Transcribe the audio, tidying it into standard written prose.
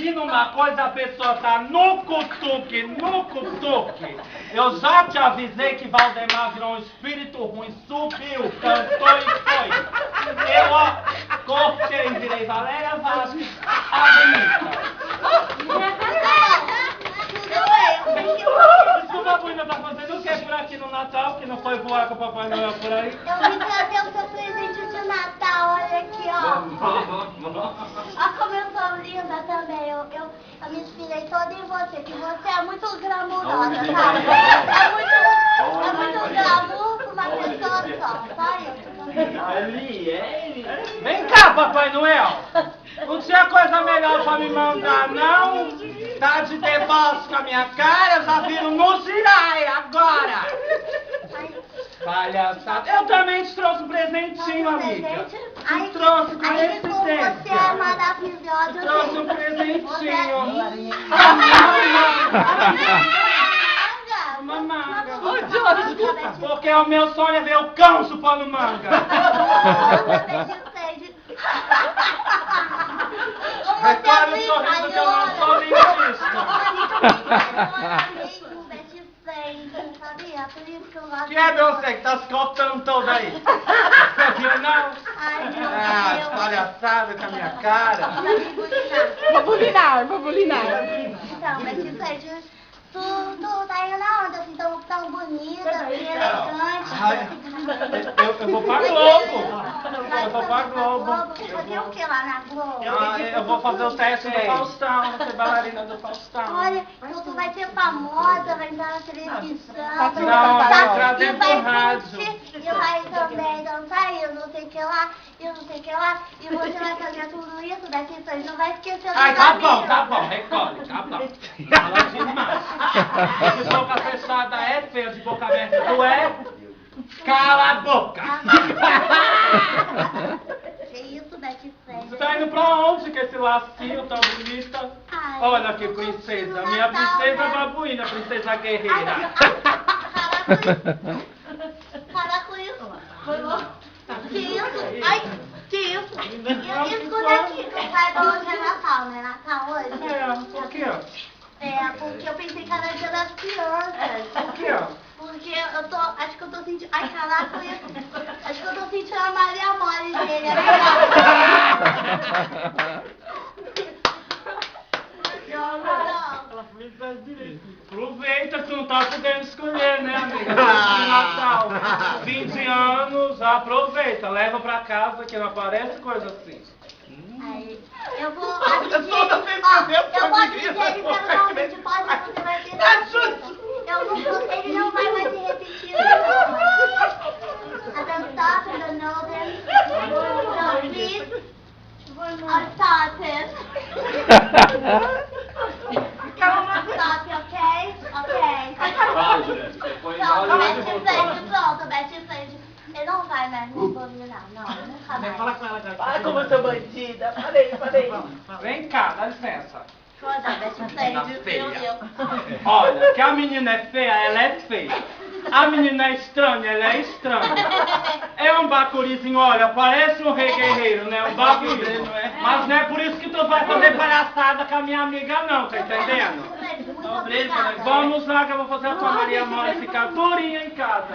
pedindo uma coisa, a pessoa tá no cutuque, no cutuque. Eu já te avisei que Valdemar virou um espírito ruim, subiu, cantou e foi. Eu, ó, cortei, virei Valéria Vasquez, a bonita. Isso, babuína, tá fazendo o que por aqui no Natal, que não foi voar com o Papai Noel por aí? Eu vim trazer o seu presente de Natal, olha aqui, ó. Olha como eu sou linda também. Eu me inspirei toda em você, que você é muito glamurosa, sabe? É muito glamour pra uma pessoa só eu. Vem cá, Papai Noel. Não tinha coisa melhor pra me mandar, não? Tá de deboche com a minha cara, já viram no girai agora. Palhaçada. Eu também te trouxe um presentinho, amiga. Te trouxe com Ai, como você é resistência. maravilhosa. Te trouxe um presentinho. Uma manga. Porque o meu sonho é ver o cão chupando manga. Repara o sorriso que eu não sou dentista. Que é, meu Zé, que tá se cortando todo aí? Viu, não? Ai, meu Deus. Ah, palhaçada com a minha cara. Vou bulinar. Então, mas isso aí, tu tá indo na onda, assim, tão bonita, bem elegante. Eu vou pra Globo. Eu vou pra Globo. Fazer o que lá na Globo? Eu vou fazer o teste do Faustão, vou ser bailarina do Faustão. Olha, então tu vai ser famosa, vai entrar na televisão. Não, vai entrar e dentro vai do rádio. curtir, e vai também dançar, e eu não sei o que lá, e eu não sei o que lá. E você vai fazer tudo isso daqui, então não vai esquecer do Ai, tá bom, recolhe, tá bom. Fala demais. De boca fechada é feio, de boca aberta tu é? Cala a boca! Que isso, Betty Fred? Você tá indo pra onde com esse lacinho tão bonita? Ai, Olha que eu tô princesa, curtindo minha Natal, princesa né? babuína, princesa guerreira. Para com isso. Que isso? Ai, que isso? Escuta aqui, que saiba hoje é Natal, né? Natal hoje? É, por quê? É, porque eu pensei que era dia das crianças. Por quê? Porque acho que eu tô sentindo, ai caraca, acho que eu tô sentindo a Maria Mole dele, é verdade. Aproveita que tu não tá podendo escolher, né, amiga? De Natal, 20 anos, aproveita, leva pra casa que não aparece coisa assim. Aí, eu vou assistir, ó, eu vou assistir ele pessoalmente, pode, você vai ter ele não vai mais se repetir. I don't stop, I don't know them. So please, I'll stop it. Stop, okay? Okay. Pronto, Betty Fred. Ele não vai mais me abominar, não, nunca mais. Fala com ela, cara. Ai, como eu sou bandida. Falei. Vem cá, dá licença. Foda, Betty Fred, meu Deus. Olha, que a menina é feia, ela é feia. A menina é estranha, ela é estranha. É um bacurizinho, olha, parece um rei guerreiro, né? Um bacuri. Mas não é por isso que tu vai fazer palhaçada com a minha amiga, não, tá entendendo? Muito obrigada. Vamos lá que eu vou fazer a tua Maria Mole ficar durinha em casa.